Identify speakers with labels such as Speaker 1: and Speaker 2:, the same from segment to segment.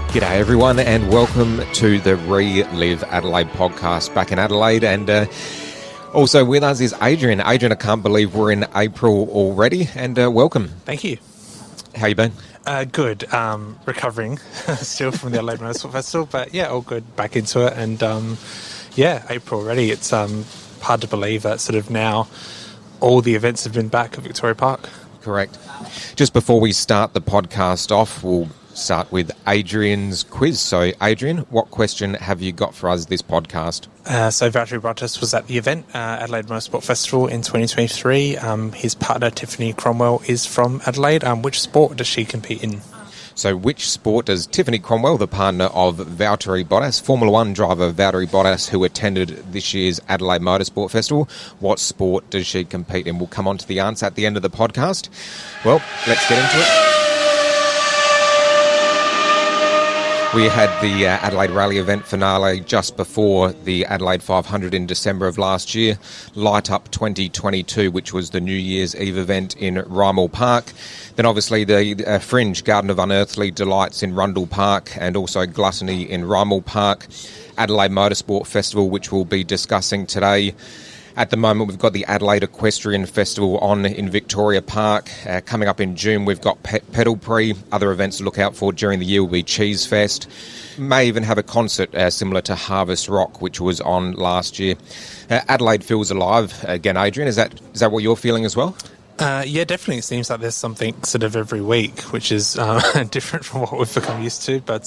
Speaker 1: G'day everyone and welcome to the Relive Adelaide podcast back in Adelaide, and also with us is Adrian. Adrian, I can't believe we're in April already, and welcome.
Speaker 2: Thank you.
Speaker 1: How you been?
Speaker 2: Good. Recovering still from the Adelaide Motorsport Festival, but yeah, all good. Back into it, and April already. It's hard to believe that sort of now all the events have been back at Victoria Park.
Speaker 1: Correct. Just before we start the podcast off, we'll start with Adrian's quiz. So, Adrian, what question have you got for us this podcast?
Speaker 2: So Valtteri Bottas was at the event, Adelaide Motorsport Festival in 2023. His partner, Tiffany Cromwell, is from Adelaide. Which sport does she compete in?
Speaker 1: So which sport does Tiffany Cromwell, the partner of Valtteri Bottas, Formula One driver Valtteri Bottas, who attended this year's Adelaide Motorsport Festival, what sport does she compete in? We'll come on to the answer at the end of the podcast. Well, let's get into it. We had the Adelaide Rally event finale just before the Adelaide 500 in December of last year. Light Up 2022, which was the New Year's Eve event in Rymel Park. Then obviously the Fringe Garden of Unearthly Delights in Rundle Park, and also Gluttony in Rymel Park. Adelaide Motorsport Festival, which we'll be discussing today. At the moment, we've got the Adelaide Equestrian Festival on in Victoria Park. Coming up in June, we've got Pedal Prix. Other events to look out for during the year will be Cheese Fest. May even have a concert similar to Harvest Rock, which was on last year. Adelaide feels alive again, Adrian. Is that what you're feeling as well?
Speaker 2: Yeah, definitely. It seems like there's something sort of every week, which is different from what we've become used to. But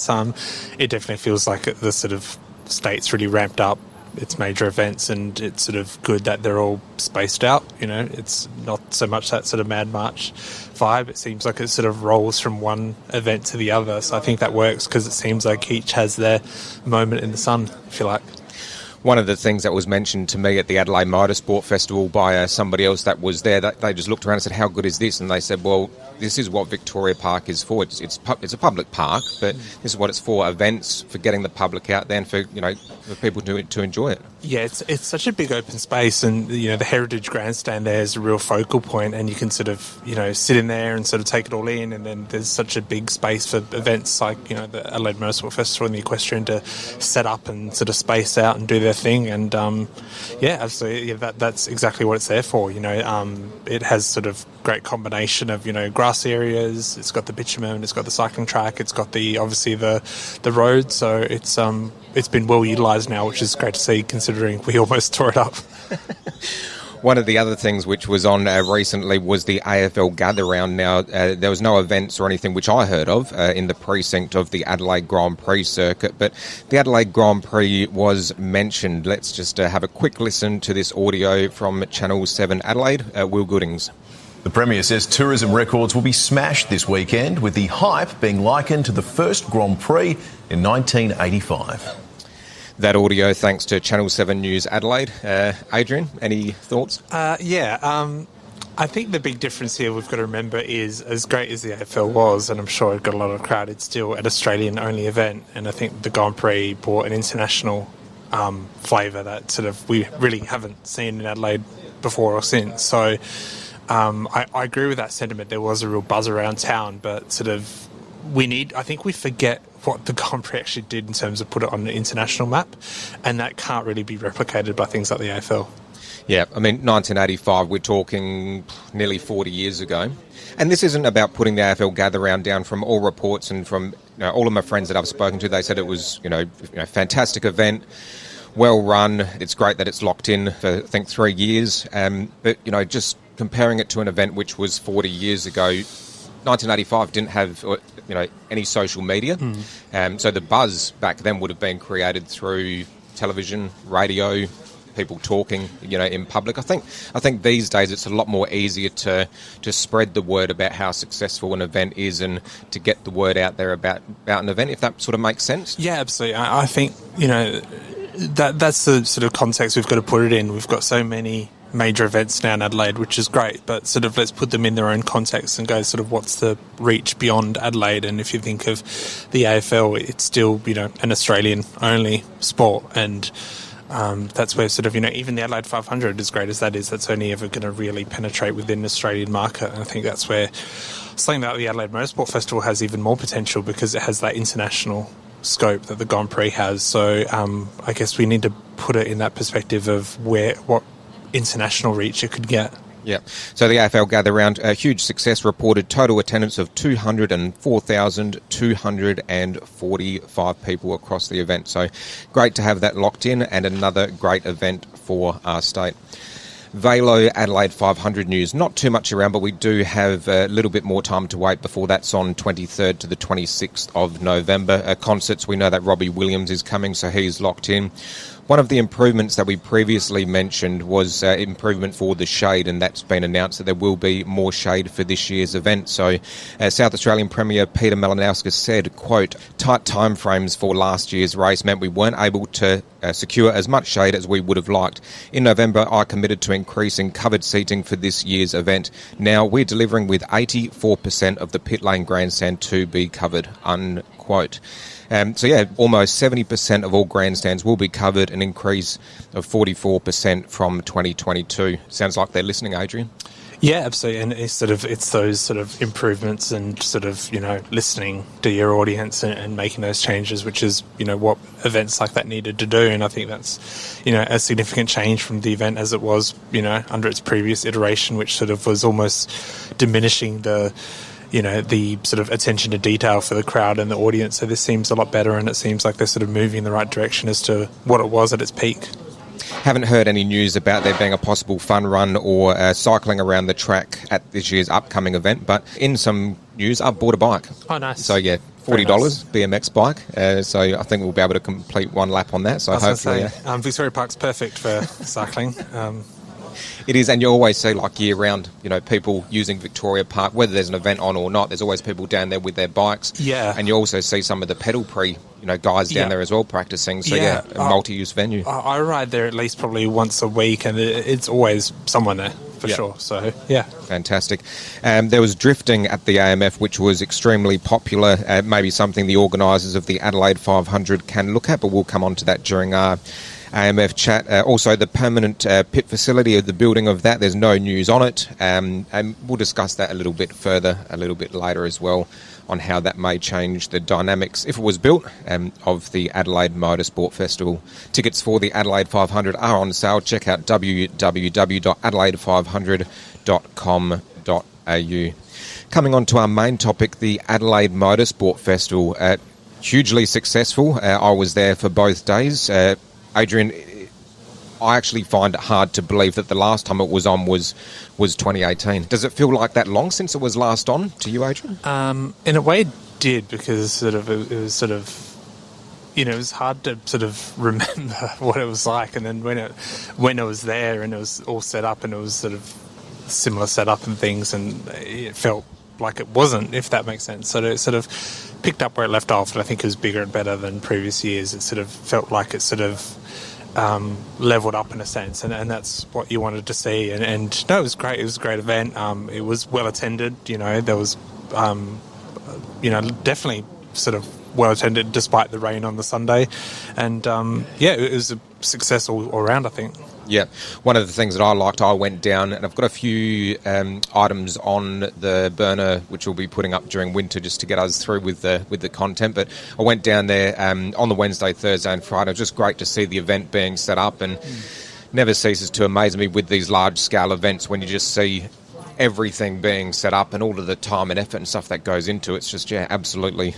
Speaker 2: it definitely feels like the sort of state's really ramped up its major events, and it's sort of good that they're all spaced out. You know, it's not so much that sort of Mad March vibe. It seems like it sort of rolls from one event to the other. So I think that works because it seems like each has their moment in the sun, if you like.
Speaker 1: One of the things that was mentioned to me at the Adelaide Motorsport Festival by somebody else that was there, that they just looked around and said, how good is this? And they said, well, this is what Victoria Park is for. It's a public park, but this is what it's for: events, for getting the public out there, and for people to enjoy it. Yeah,
Speaker 2: it's such a big open space, and the Heritage Grandstand there is a real focal point, and you can sort of sit in there and sort of take it all in. And then there's such a big space for events like the Adelaide Motorsport Festival and the Equestrian to set up and sort of space out and do their thing. And absolutely, that's exactly what it's there for. It has sort of great combination of grass areas. It's got the bitumen, it's got the cycling track, it's got obviously the road. So it's been well utilised now, which is great to see, considering we almost tore it up.
Speaker 1: One of the other things which was on recently was the AFL Gather Round. Now, there was no events or anything which I heard of in the precinct of the Adelaide Grand Prix circuit, but the Adelaide Grand Prix was mentioned. Let's just have a quick listen to this audio from Channel 7 Adelaide. Will Goodings.
Speaker 3: The Premier says tourism records will be smashed this weekend, with the hype being likened to the first Grand Prix in 1985.
Speaker 1: That audio thanks to Channel 7 News Adelaide. Adrian, any thoughts?
Speaker 2: I think the big difference here we've got to remember is, as great as the AFL was, and I'm sure it got a lot of crowd, it's still an Australian-only event, and I think the Grand Prix brought an international flavour that sort of we really haven't seen in Adelaide before or since. So I agree with that sentiment. There was a real buzz around town, but sort of I think we forget what the Grand Prix actually did in terms of put it on the international map, and that can't really be replicated by things like the AFL.
Speaker 1: Yeah, I mean, 1985, we're talking nearly 40 years ago. And this isn't about putting the AFL Gather Round down. From all reports and from all of my friends that I've spoken to, they said it was fantastic event, well run. It's great that it's locked in for, I think, 3 years. But, just comparing it to an event which was 40 years ago, 1985 didn't have any social media. So the buzz back then would have been created through television, radio, people talking, in public. I think these days it's a lot more easier to spread the word about how successful an event is and to get the word out there about an event, if that sort of makes sense.
Speaker 2: Yeah, absolutely. I think, that's the sort of context we've got to put it in. We've got so many major events now in Adelaide, which is great, but sort of let's put them in their own context and go sort of what's the reach beyond Adelaide. And if you think of the AFL, it's still, an Australian-only sport, and that's where sort of, even the Adelaide 500, as great as that is, that's only ever going to really penetrate within the Australian market. And I think that's where something that the Adelaide Motorsport Festival has even more potential because it has that international scope that the Grand Prix has. So I guess we need to put it in that perspective of what international reach it could get.
Speaker 1: Yeah. So the AFL Gather Round, a huge success, reported total attendance of 204,245 people across the event. So great to have that locked in, and another great event for our state. Velo Adelaide 500 news. Not too much around, but we do have a little bit more time to wait before that's on 23rd to the 26th of November. Concerts, we know that Robbie Williams is coming, so he's locked in. One of the improvements that we previously mentioned was improvement for the shade, and that's been announced that there will be more shade for this year's event. So South Australian Premier Peter Malinauskas said, quote, tight timeframes for last year's race meant we weren't able to secure as much shade as we would have liked. In November, I committed to increasing covered seating for this year's event. Now we're delivering with 84% of the pit lane grandstand to be covered, unquote. So yeah, almost 70% of all grandstands will be covered, an increase of 44% from 2022. Sounds like they're listening, Adrian.
Speaker 2: Yeah, absolutely. And it's those sort of improvements and sort of, listening to your audience and making those changes, which is, what events like that needed to do. And I think that's, a significant change from the event as it was, under its previous iteration, which sort of was almost diminishing the sort of attention to detail for the crowd and the audience. So this seems a lot better, and it seems like they're sort of moving in the right direction as to what it was at its peak.
Speaker 1: Haven't heard any news about there being a possible fun run or cycling around the track at this year's upcoming event, but in some news, I've bought a bike.
Speaker 2: Oh, nice.
Speaker 1: So yeah, $40 nice. BMX bike. So I think we'll be able to complete one lap on that. So hopefully,
Speaker 2: Victoria Park's perfect for cycling.
Speaker 1: It is, and you always see, like, year-round, people using Victoria Park, whether there's an event on or not, there's always people down there with their bikes. Yeah. And you also see some of the pedal guys down there as well practicing. So, a multi-use venue.
Speaker 2: I ride there at least probably once a week, and it's always someone there, for sure. So, yeah.
Speaker 1: Fantastic. There was drifting at the AMF, which was extremely popular, maybe something the organisers of the Adelaide 500 can look at, but we'll come on to that during our AMF chat. Also, the permanent pit facility of the building of that, there's no news on it. And we'll discuss that a little bit further, a little bit later as well, on how that may change the dynamics, if it was built, of the Adelaide Motorsport Festival. Tickets for the Adelaide 500 are on sale. Check out www.adelaide500.com.au. Coming on to our main topic, the Adelaide Motorsport Festival. Hugely successful. I was there for both days. Adrian, I actually find it hard to believe that the last time it was on was 2018. Does it feel like that long since it was last on to you, Adrian?
Speaker 2: In a way it did, because it was it was hard to sort of remember what it was like, and then when it was there and it was all set up and it was sort of similar setup and things, and it felt like it wasn't, if that makes sense. So it sort of picked up where it left off, and I think it was bigger and better than previous years. It sort of felt like it sort of leveled up in a sense, and that's what you wanted to see. And no, it was great. It was a great event. It was well attended. There was definitely sort of well attended despite the rain on the Sunday, and it was a success all around, I think.
Speaker 1: Yeah, one of the things that I liked, I went down, and I've got a few items on the burner which we'll be putting up during winter just to get us through with the content. But I went down there on the Wednesday, Thursday and Friday. It was just great to see the event being set up, and never ceases to amaze me with these large-scale events when you just see everything being set up and all of the time and effort and stuff that goes into it. It's just, absolutely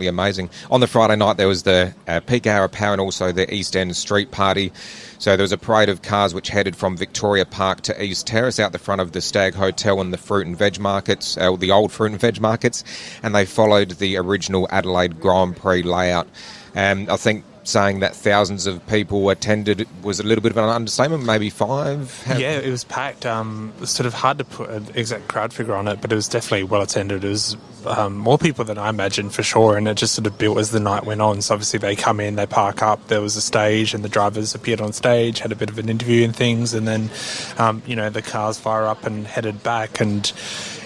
Speaker 1: amazing. On the Friday night, there was the peak hour of power and also the East End street party. So there was a parade of cars which headed from Victoria Park to East Terrace out the front of the Stag Hotel and the fruit and veg markets, the old fruit and veg markets, and they followed the original Adelaide Grand Prix layout. I think saying that thousands of people attended was a little bit of an understatement, maybe 5?
Speaker 2: Yeah, it was packed. It's sort of hard to put an exact crowd figure on it, but it was definitely well attended. It was more people than I imagined, for sure, and it just sort of built as the night went on. So obviously they come in, they park up, there was a stage, and the drivers appeared on stage, had a bit of an interview and things, and then, the cars fire up and headed back, and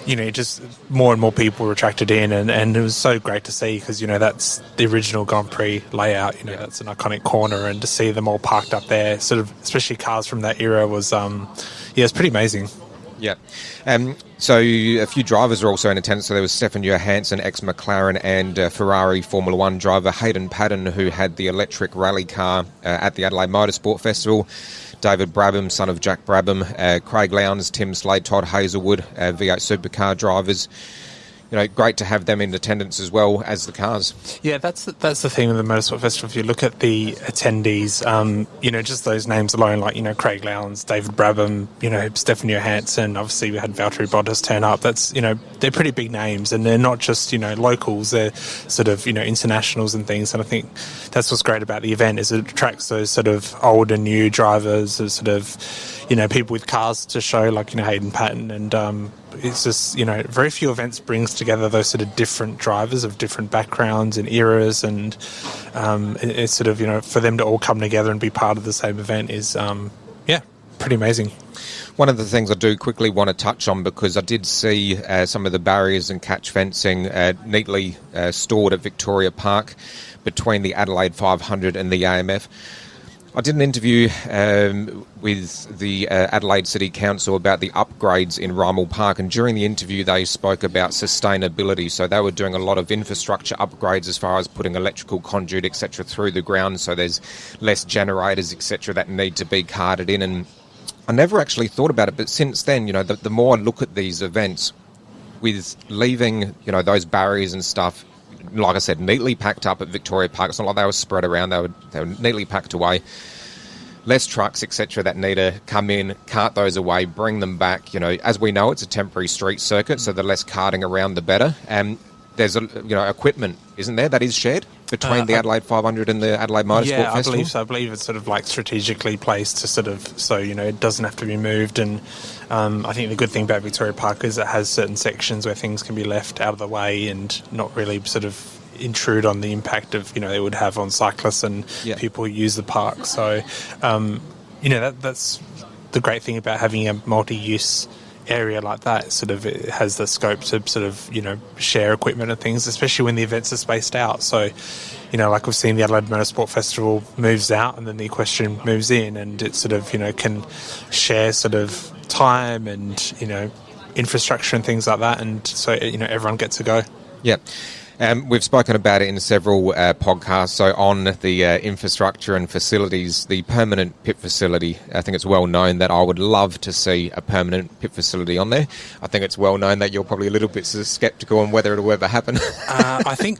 Speaker 2: just more and more people were attracted in, and it was so great to see, because, that's the original Grand Prix layout, that's an iconic corner, and to see them all parked up there, sort of, especially cars from that era, was, it's pretty amazing.
Speaker 1: Yeah. So a few drivers are also in attendance. So there was Stefan Johansson, ex-McLaren and Ferrari Formula One driver, Hayden Paddon, who had the electric rally car at the Adelaide Motorsport Festival, David Brabham, son of Jack Brabham, Craig Lowndes, Tim Slade, Todd Hazelwood, V8 supercar drivers. You know, great to have them in attendance as well as the cars.
Speaker 2: Yeah, that's the thing with the Motorsport Festival. If you look at the attendees, just those names alone, like, Craig Lowndes, David Brabham, Stefan Johansson, obviously we had Valtteri Bottas turn up. That's, they're pretty big names, and they're not just, locals, they're sort of, internationals and things. And I think that's what's great about the event, is it attracts those sort of old and new drivers, those sort of, people with cars to show, like, Hayden Paddon, and it's just, very few events brings together those sort of different drivers of different backgrounds and eras, and it's sort of, for them to all come together and be part of the same event is, pretty amazing.
Speaker 1: One of the things I do quickly want to touch on, because I did see some of the barriers and catch fencing neatly stored at Victoria Park between the Adelaide 500 and the AMF. I did an interview with the Adelaide City Council about the upgrades in Rymel Park, and during the interview they spoke about sustainability. So they were doing a lot of infrastructure upgrades as far as putting electrical conduit, etc., through the ground, so there's less generators, etc., that need to be carted in. And I never actually thought about it, but since then, the more I look at these events, with leaving, those barriers and stuff, like I said, neatly packed up at Victoria Park. It's not like they were spread around. They were neatly packed away. Less trucks, etc., that need to come in, cart those away, bring them back. As we know, it's a temporary street circuit, so the less carting around, the better. And there's equipment, isn't there, that is shared between the Adelaide 500 and the Adelaide Motorsport Festival?
Speaker 2: I believe so. I believe it's sort of like strategically placed to sort of, so, it doesn't have to be moved. And I think the good thing about Victoria Park is it has certain sections where things can be left out of the way and not really sort of intrude on the impact of, it would have on cyclists and people who use the park. So, that's the great thing about having a multi-use area like that. Sort of, it has the scope to sort of, share equipment and things, especially when the events are spaced out. So, like we've seen, the Adelaide Motorsport Festival moves out and then the equestrian moves in, and it sort of, can share sort of time and, infrastructure and things like that. And so, everyone gets a go.
Speaker 1: Yeah. We've spoken about it in several podcasts. So on the infrastructure and facilities, the permanent pit facility, I think it's well known that I would love to see a permanent pit facility on there. I think it's well known that you're probably a little bit sceptical on whether it'll ever happen.
Speaker 2: I think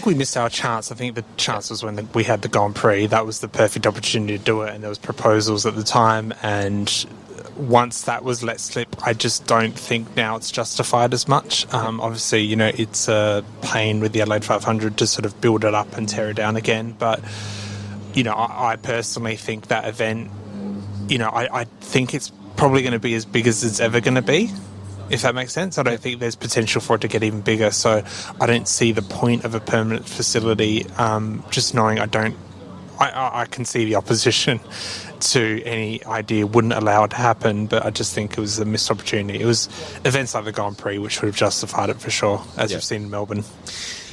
Speaker 2: we missed our chance. I think the chance was when we had the Grand Prix. That was the perfect opportunity to do it, and there was proposals at the time, and once that was let slip, I just don't think now it's justified as much. Obviously, it's a pain with the Adelaide 500 to sort of build it up and tear it down again. But, I personally think that event, I think it's probably going to be as big as it's ever going to be, if that makes sense. I don't think there's potential for it to get even bigger. So I don't see the point of a permanent facility, just knowing I can see the opposition to any idea wouldn't allow it to happen, but I just think it was a missed opportunity. It was events like the Grand Prix which would have justified it for sure, as we've seen in Melbourne.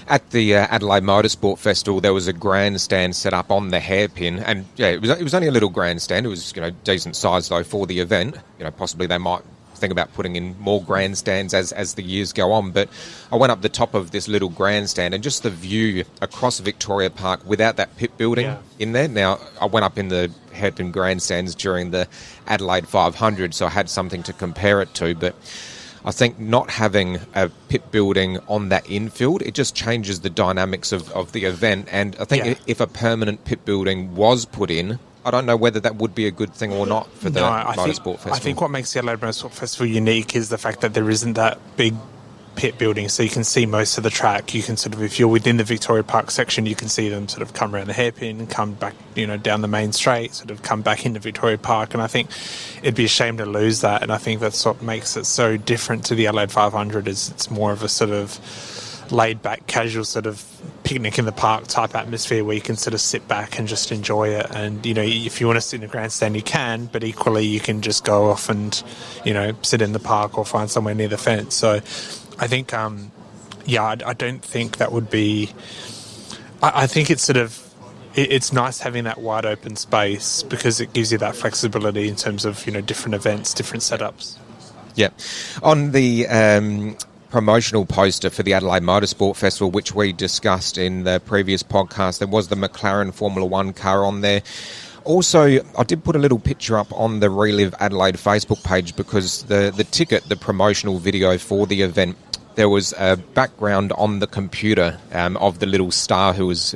Speaker 1: At the Adelaide Motorsport Festival, there was a grandstand set up on the hairpin, and it was only a little grandstand. It was decent size though for the event. Possibly they might think about putting in more grandstands as the years go on, but I went up the top of this little grandstand, and just the view across Victoria Park without that pit building in there. Now, I went up in the hairpin grandstands during the Adelaide 500, so I had something to compare it to, but I think not having a pit building on that infield, it just changes the dynamics of the event. And I think if a permanent pit building was put in, I don't know whether that would be a good thing or not for the Motorsport Festival. I
Speaker 2: think what makes the Adelaide Motorsport Festival unique is the fact that there isn't that big pit building, so you can see most of the track. You can sort of, if you're within the Victoria Park section, you can see them sort of come around the hairpin, come back, down the main straight, sort of come back into Victoria Park. And I think it'd be a shame to lose that. And I think that's what makes it so different to the Adelaide 500, is it's more of a sort of laid-back, casual sort of picnic in the park type atmosphere where you can sort of sit back and just enjoy it. And, if you want to sit in a grandstand, you can, but equally you can just go off and, sit in the park or find somewhere near the fence. So I think, I don't think that would be... I think it's sort of... It's nice having that wide open space because it gives you that flexibility in terms of, different events, different setups.
Speaker 1: Yeah. On the promotional poster for the Adelaide Motorsport Festival, which we discussed in the previous podcast, there was the McLaren Formula One car on there. Also, I did put a little picture up on the Relive Adelaide Facebook page because the ticket, the promotional video for the event, there was a background on the computer of the little star who was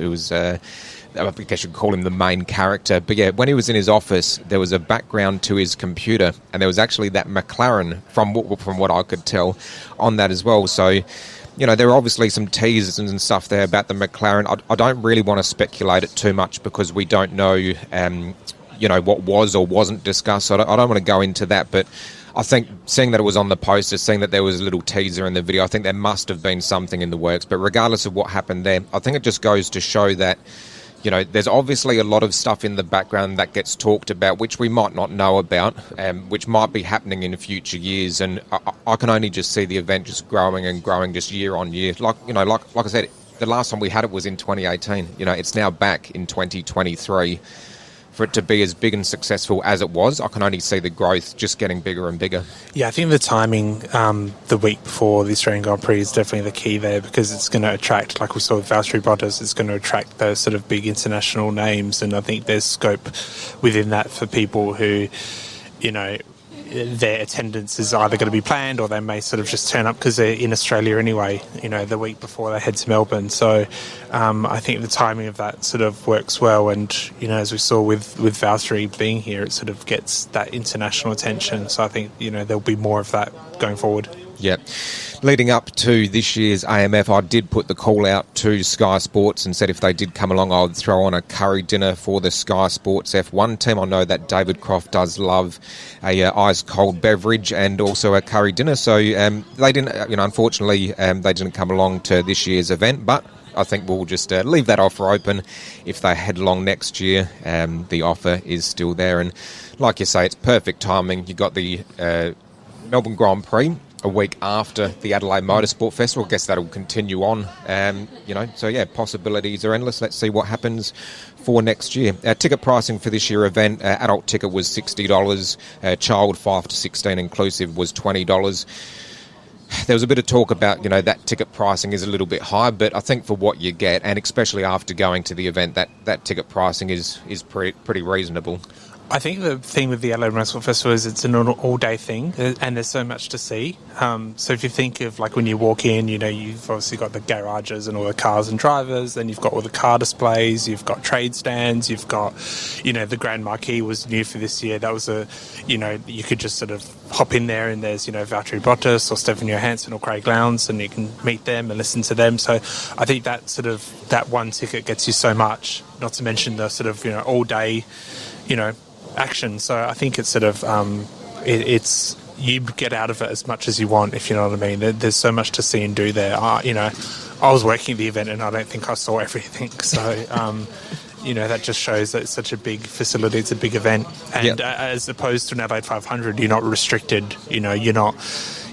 Speaker 1: I guess you'd call him the main character. But yeah, when he was in his office, there was a background to his computer, and there was actually that McLaren, from what I could tell, on that as well. So, you know, there are obviously some teasers and stuff there about the McLaren. I don't really want to speculate it too much because we don't know, you know, what was or wasn't discussed. So I don't want to go into that, but I think seeing that it was on the poster, seeing that there was a little teaser in the video, I think there must have been something in the works. But regardless of what happened there, I think it just goes to show that, you know, there's obviously a lot of stuff in the background that gets talked about, which we might not know about, which might be happening in future years. And I can only just see the event just growing and growing just year on year. Like I said, the last time we had it was in 2018. You know, it's now back in 2023. For it to be as big and successful as it was, I can only see the growth just getting bigger and bigger.
Speaker 2: Yeah, I think the timing the week before the Australian Grand Prix is definitely the key there, because it's going to attract, like we saw with Valtteri Bottas, it's going to attract those sort of big international names, and I think there's scope within that for people who, you know, their attendance is either going to be planned or they may sort of just turn up because they're in Australia anyway, you know, the week before they head to Melbourne. So I think the timing of that sort of works well. And, you know, as we saw with Valtteri being here, it sort of gets that international attention. So I think, you know, there'll be more of that going forward.
Speaker 1: Yeah. Leading up to this year's AMF, I did put the call out to Sky Sports and said if they did come along, I would throw on a curry dinner for the Sky Sports F1 team. I know that David Croft does love a ice-cold beverage and also a curry dinner. So they didn't, you know, unfortunately, they didn't come along to this year's event, but I think we'll just leave that offer open. If they head along next year, the offer is still there. And like you say, it's perfect timing. You got the Melbourne Grand Prix a week after the Adelaide Motorsport Festival. I guess that'll continue on. You know, so yeah, possibilities are endless. Let's see what happens for next year. Ticket pricing for this year event, adult ticket was $60, child 5 to 16 inclusive was $20. There was a bit of talk about, you know, that ticket pricing is a little bit high, but I think for what you get, and especially after going to the event, that ticket pricing is pretty reasonable.
Speaker 2: I think the thing with the Adelaide Motorsport Festival is it's an all-day thing, and there's so much to see. So if you think of, like, when you walk in, you know, you've obviously got the garages and all the cars and drivers, then you've got all the car displays, you've got trade stands, you've got, you know, the Grand Marquee was new for this year. That was you know, you could just sort of hop in there and there's, you know, Valtteri Bottas or Stefan Johansson or Craig Lowndes, and you can meet them and listen to them. So I think that sort of, that one ticket gets you so much, not to mention the sort of, you know, all-day, you know, action. So I think it's sort of it's you get out of it as much as you want, if you know what I mean. There's so much to see and do there. You know, I was working the event and I don't think I saw everything. So you know, that just shows that it's such a big facility. It's a big event, and as opposed to an Adelaide 500, you're not restricted. You know, you're not.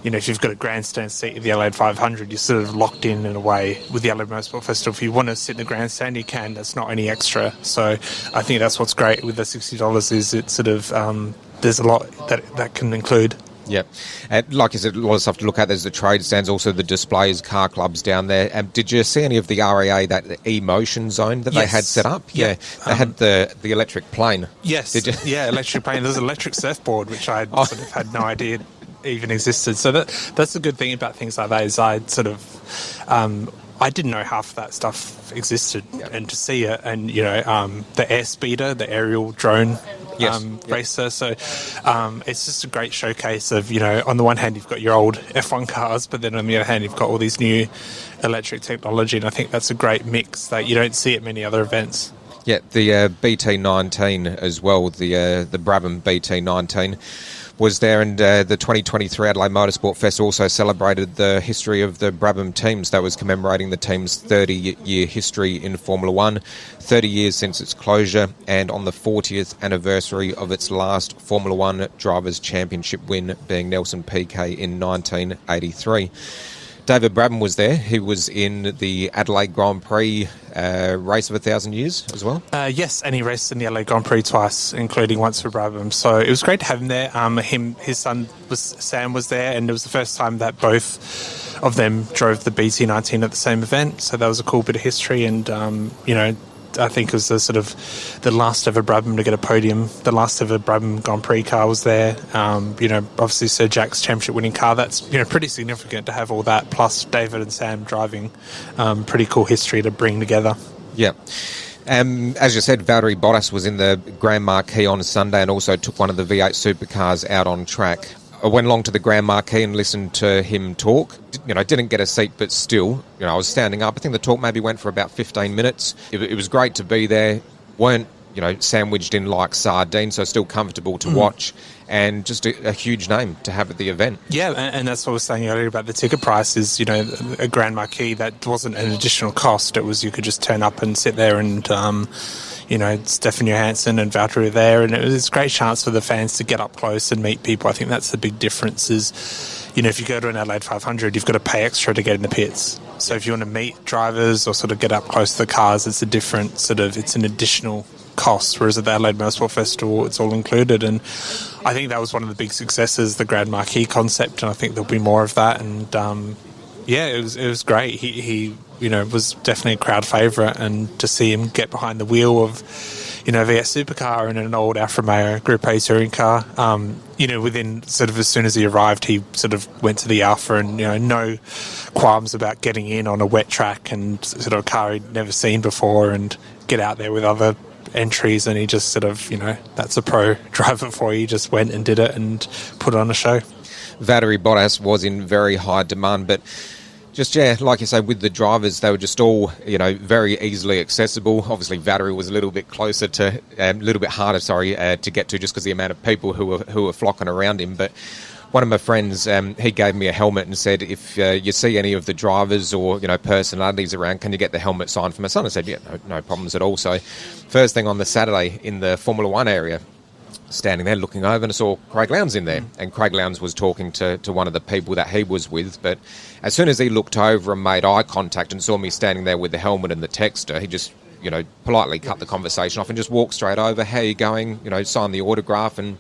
Speaker 2: You know, if you've got a grandstand seat at the Adelaide 500, you're sort of locked in a way. With the Adelaide Motorsport Festival, if you want to sit in the grandstand, you can. That's not any extra. So I think that's what's great with the $60 is it's sort of there's a lot that can include.
Speaker 1: Yeah. Like you said, a lot of stuff to look at. There's the trade stands, also the displays, car clubs down there. Did you see any of the RAA, that e-motion zone that they had set up? Yeah. They had the electric plane.
Speaker 2: Yes.
Speaker 1: Did you?
Speaker 2: Yeah, electric plane. There's an electric surfboard, which I sort of had no idea even existed. So that's the good thing about things like that is I sort of I didn't know half that stuff existed, and to see it, and you know the air speeder, the aerial drone racer. So it's just a great showcase of, you know, on the one hand you've got your old F1 cars, but then on the other hand you've got all these new electric technology, and I think that's a great mix that you don't see at many other events.
Speaker 1: Yeah, the BT19 as well, the Brabham BT19 was there, and the 2023 Adelaide Motorsport Festival also celebrated the history of the Brabham teams. That was commemorating the team's 30-year history in Formula One, 30 years since its closure, and on the 40th anniversary of its last Formula One Drivers' Championship win, being Nelson Piquet in 1983. David Brabham was there. He was in the Adelaide Grand Prix race of 1,000 years as well.
Speaker 2: Yes, and he raced in the Adelaide Grand Prix twice, including once for Brabham. So it was great to have him there. His son Sam was there, and it was the first time that both of them drove the BT19 at the same event. So that was a cool bit of history, and I think it was the last ever Brabham to get a podium. The last ever Brabham Grand Prix car was there. Obviously Sir Jack's championship winning car. That's pretty significant to have all that. Plus David and Sam driving. Pretty cool history to bring together.
Speaker 1: Yeah. As you said, Valtteri Bottas was in the Grand Marquis on Sunday and also took one of the V8 supercars out on track. I went along to the Grand Marquis and listened to him talk. Didn't get a seat, but still, I was standing up. I think the talk maybe went for about 15 minutes. It was great to be there. Weren't, sandwiched in like sardines, so still comfortable to watch. And just a huge name to have at the event. Yeah,
Speaker 2: and that's what I was saying earlier about the ticket price is, a Grand Marquis, that wasn't an additional cost. It was you could just turn up and sit there and... Stefan Johansson and Valtteri were there, and it was a great chance for the fans to get up close and meet people. I think that's the big difference is, if you go to an Adelaide 500, you've got to pay extra to get in the pits. So if you want to meet drivers or sort of get up close to the cars, it's a different it's an additional cost, whereas at the Adelaide Motorsport Festival, it's all included. And I think that was one of the big successes, the Grand Marquis concept, and I think there'll be more of that. And it was great. He was definitely a crowd favourite, and to see him get behind the wheel of, V8 supercar in an old Alfa Romeo Group A touring car, within as soon as he arrived, he went to the Alfa and, no qualms about getting in on a wet track and a car he'd never seen before and get out there with other entries, and he just that's a pro driver for you. He just went and did it and put on a show.
Speaker 1: Valtteri Bottas was in very high demand, but like you say, with the drivers, they were just all, very easily accessible. Obviously, Valtteri was a little bit harder, to get to just because the amount of people who were flocking around him. But one of my friends, he gave me a helmet and said, if you see any of the drivers or, personalities around, can you get the helmet signed for my son? I said, yeah, no problems at all. So first thing on the Saturday in the Formula One area, standing there looking over, and I saw Craig Lowndes in there, and Craig Lowndes was talking to one of the people that he was with, but as soon as he looked over and made eye contact and saw me standing there with the helmet and the texter, he just politely cut the conversation off and just walked straight over. How are you going? Sign the autograph. And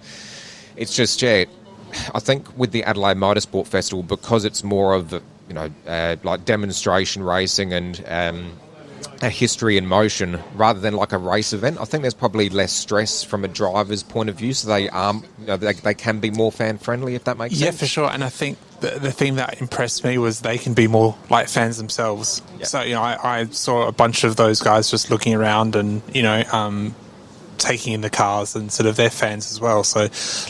Speaker 1: it's just, I think with the Adelaide Motorsport Festival, because it's more of like demonstration racing and a history in motion rather than like a race event, I think there's probably less stress from a driver's point of view, so they are they can be more fan friendly, if that makes sense.
Speaker 2: Yeah, for sure. And I think the thing that impressed me was they can be more like fans themselves. Yep. So I saw a bunch of those guys just looking around and taking in the cars, and they're fans as well. So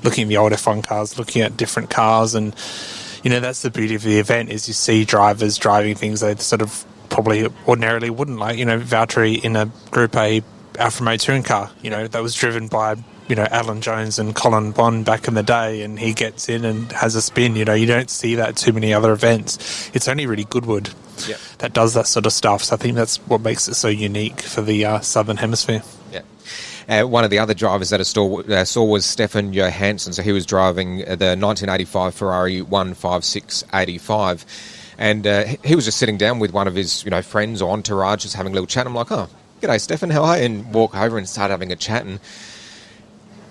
Speaker 2: looking at the old F1 cars, looking at different cars, and that's the beauty of the event is you see drivers driving things they probably ordinarily wouldn't, like Valtteri in a Group A Alfa Romeo touring car that was driven by Alan Jones and Colin Bond back in the day, and he gets in and has a spin. You don't see that at too many other events. It's only really Goodwood that does that sort of stuff, so I think that's what makes it so unique for the Southern Hemisphere.
Speaker 1: One of the other drivers that I saw was Stefan Johansson, so he was driving the 1985 Ferrari 15685. And he was just sitting down with one of his, friends or entourage, just having a little chat. I'm like, oh, g'day, Stefan, how are you? And walk over and start having a chat. And,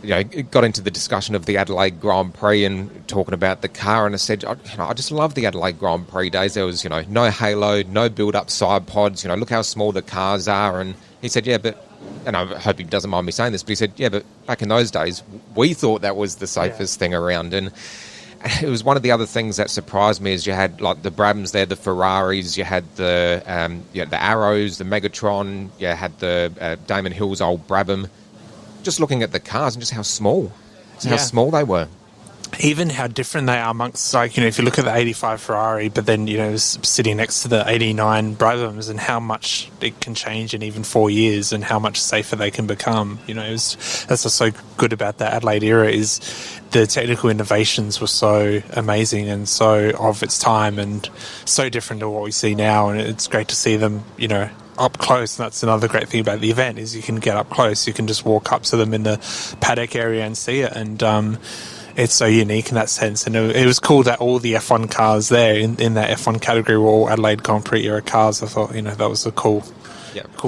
Speaker 1: it got into the discussion of the Adelaide Grand Prix and talking about the car. And I said, I just love the Adelaide Grand Prix days. There was, no halo, no build-up side pods. Look how small the cars are. And he said, yeah, but, and I hope he doesn't mind me saying this, but he said, yeah, but back in those days, we thought that was the safest thing around. And it was one of the other things that surprised me is you had like the Brabhams there, the Ferraris, you had the Arrows, the Megatron, you had the Damon Hill's old Brabham. Just looking at the cars and just how small they were.
Speaker 2: Even how different they are amongst, if you look at the 85 Ferrari, but then, sitting next to the 89 Brabhams, and how much it can change in even 4 years and how much safer they can become. That's what's so good about that Adelaide era is the technical innovations were so amazing and so of its time and so different to what we see now. And it's great to see them, up close. And that's another great thing about the event is you can get up close. You can just walk up to them in the paddock area and see it. And, it's so unique in that sense. And it was cool that all the F1 cars there in that F1 category were all Adelaide Grand Prix era cars. I thought, that was a cool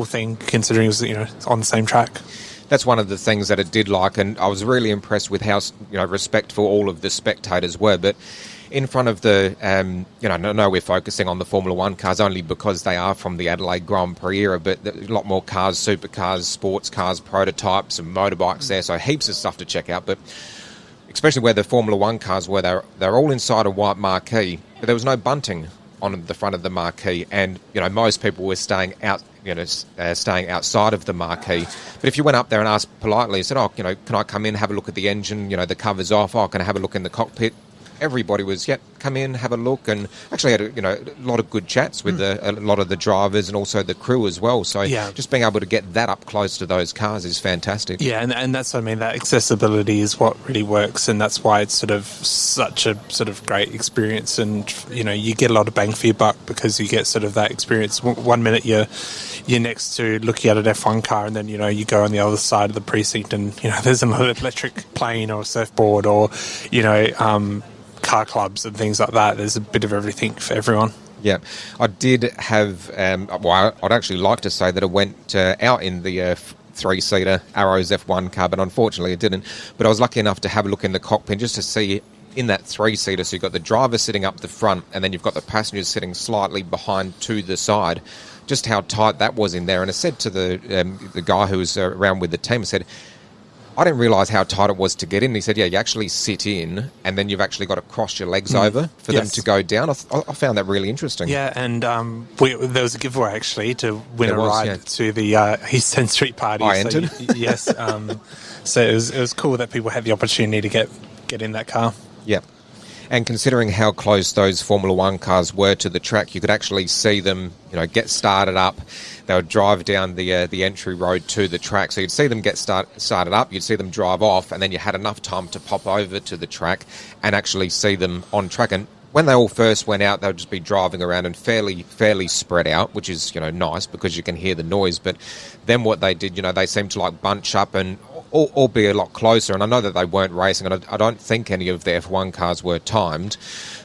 Speaker 2: thing, considering it was, on the same track.
Speaker 1: That's one of the things that it did like, and I was really impressed with how respectful all of the spectators were. But in front of the, I know we're focusing on the Formula One cars only because they are from the Adelaide Grand Prix era, but a lot more cars, supercars, sports cars, prototypes, and motorbikes there, so heaps of stuff to check out. But especially where the Formula One cars were, they're all inside a white marquee, but there was no bunting on the front of the marquee, and most people were staying out. Staying outside of the marquee. But if you went up there and asked politely, said, can I come in, have a look at the engine, the cover's off, can I have a look in the cockpit? Everybody was, come in, have a look, and actually had a lot of good chats with a lot of the drivers and also the crew as well. So just being able to get that up close to those cars is fantastic.
Speaker 2: Yeah, and that's what I mean. That accessibility is what really works, and that's why it's sort of such a sort of great experience. And you get a lot of bang for your buck because you get sort of that experience. 1 minute you're next to looking at an F1 car, and then you go on the other side of the precinct, and there's an electric plane or a surfboard or car clubs and things like that. There's a bit of everything for everyone.
Speaker 1: Yeah, I did have, I'd actually like to say that it went out in the three-seater Arrows F1 car, but unfortunately it didn't. But I was lucky enough to have a look in the cockpit just to see in that three-seater, so you've got the driver sitting up the front and then you've got the passengers sitting slightly behind to the side, just how tight that was in there. And I said to the guy who was around with the team, I said, I didn't realise how tight it was to get in. He said, you actually sit in and then you've actually got to cross your legs over for them to go down. I found that really interesting.
Speaker 2: Yeah, and there was a giveaway actually to win a ride to the East End Street Party.
Speaker 1: I entered.
Speaker 2: Yes. So it was cool that people had the opportunity to get in that car.
Speaker 1: Yeah. And considering how close those Formula One cars were to the track, you could actually see them, get started up. They would drive down the entry road to the track. So you'd see them get started up, you'd see them drive off, and then you had enough time to pop over to the track and actually see them on track. And when they all first went out, they would just be driving around and fairly spread out, which is, nice because you can hear the noise. But then what they did, they seemed to bunch up and all be a lot closer. And I know that they weren't racing, and I don't think any of the F1 cars were timed.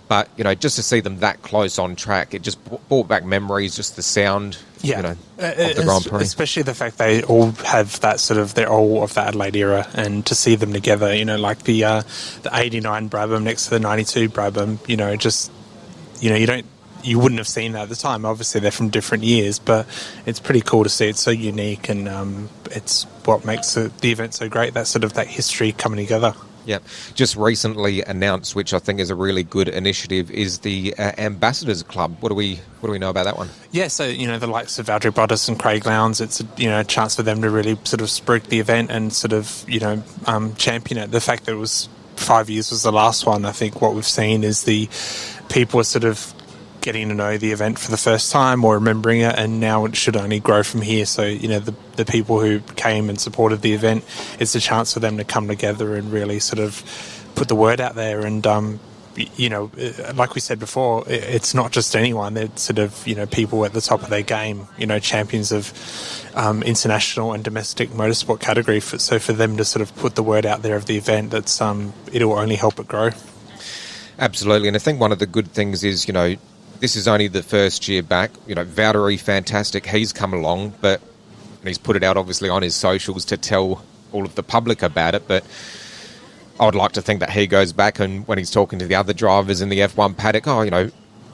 Speaker 1: But, just to see them that close on track, it just brought back memories, just the sound, of the Grand Prix.
Speaker 2: Especially the fact they all have that they're all of the Adelaide era, and to see them together, like the 89 Brabham next to the 92 Brabham, you wouldn't have seen that at the time. Obviously, they're from different years, but it's pretty cool to see. It's so unique, and it's what makes the event so great, that history coming together.
Speaker 1: Yeah, just recently announced, which I think is a really good initiative, is the Ambassadors Club. What do we know about that one?
Speaker 2: Yeah, so the likes of Aldrich Bottas and Craig Lowndes, it's a chance for them to really spruik the event and champion it. The fact that it was 5 years was the last one. I think what we've seen is the people are getting to know the event for the first time or remembering it, and now it should only grow from here. So the people who came and supported the event, it's a chance for them to come together and really put the word out there. And like we said before, it's not just anyone. It's people at the top of their game, champions of international and domestic motorsport category. So for them to put the word out there of the event, that's it'll only help it grow.
Speaker 1: Absolutely, and I think one of the good things is this is only the first year back. Valtteri, fantastic. He's come along, and he's put it out obviously on his socials to tell all of the public about it. But I would like to think that he goes back and when he's talking to the other drivers in the F1 paddock,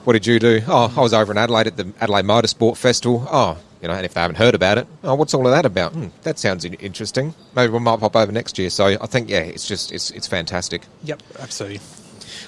Speaker 1: what did you do? Oh, I was over in Adelaide at the Adelaide Motorsport Festival. Oh, and if they haven't heard about it, what's all of that about? That sounds interesting. Maybe we might pop over next year. So I think, it's fantastic.
Speaker 2: Yep, absolutely.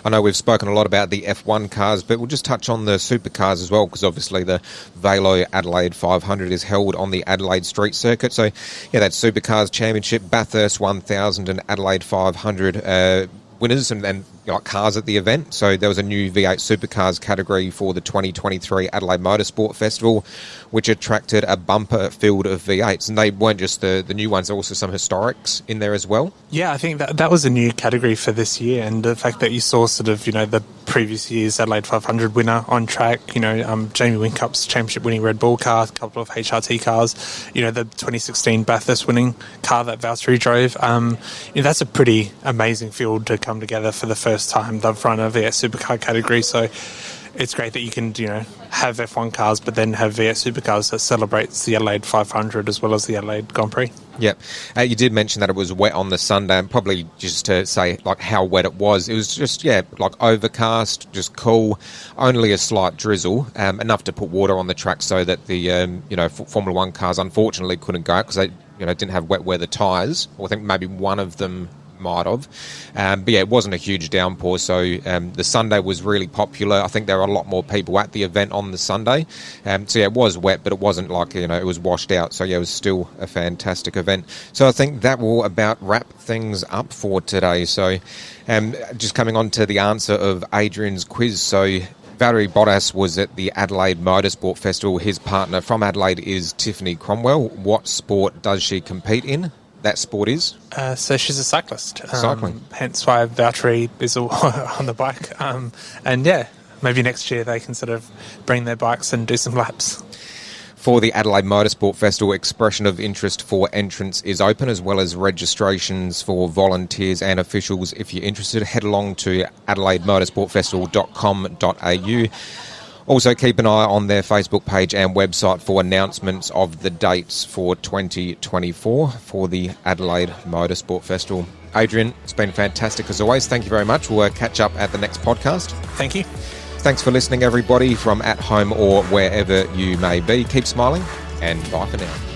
Speaker 1: I know we've spoken a lot about the F1 cars, but we'll just touch on the supercars as well, because obviously the Velo Adelaide 500 is held on the Adelaide Street Circuit. So, that Supercars Championship, Bathurst 1000 and Adelaide 500 winners and cars at the event. So there was a new V8 Supercars category for the 2023 Adelaide Motorsport Festival, which attracted a bumper field of V8s. And they weren't just the new ones, there were also some historics in there as well.
Speaker 2: Yeah, I think that was a new category for this year. And the fact that you saw the previous year's Adelaide 500 winner on track, Jamie Whincup's championship winning Red Bull car, a couple of HRT cars, the 2016 Bathurst winning car that Valtteri drove. That's a pretty amazing field to come together for the first time. They've run a V8 supercar category, so it's great that you can, have F1 cars, but then have V8 supercars that celebrates the Adelaide 500 as well as the Adelaide Grand Prix.
Speaker 1: Yep. You did mention that it was wet on the Sunday, and probably just to say how wet it was just, overcast, just cool, only a slight drizzle, enough to put water on the track so that the, Formula One cars unfortunately couldn't go out because they, didn't have wet weather tyres. Or I think maybe one of them might have. It wasn't a huge downpour, so the Sunday was really popular. I think there were a lot more people at the event on the Sunday. It was wet, but it wasn't it was washed out. So, it was still a fantastic event. So I think that will about wrap things up for today. So just coming on to the answer of Adrian's quiz. So Valtteri Bottas was at the Adelaide Motorsport Festival. His partner from Adelaide is Tiffany Cromwell. What sport does she compete in? That sport is?
Speaker 2: So she's a cyclist.
Speaker 1: Cycling.
Speaker 2: Hence why Valtteri is on the bike. Maybe next year they can sort of bring their bikes and do some laps.
Speaker 1: For the Adelaide Motorsport Festival, expression of interest for entrants is open, as well as registrations for volunteers and officials. If you're interested, head along to adelaidemotorsportfestival.com.au. Also, keep an eye on their Facebook page and website for announcements of the dates for 2024 for the Adelaide Motorsport Festival. Adrian, it's been fantastic as always. Thank you very much. We'll catch up at the next podcast.
Speaker 2: Thank you.
Speaker 1: Thanks for listening, everybody, from at home or wherever you may be. Keep smiling, and bye for now.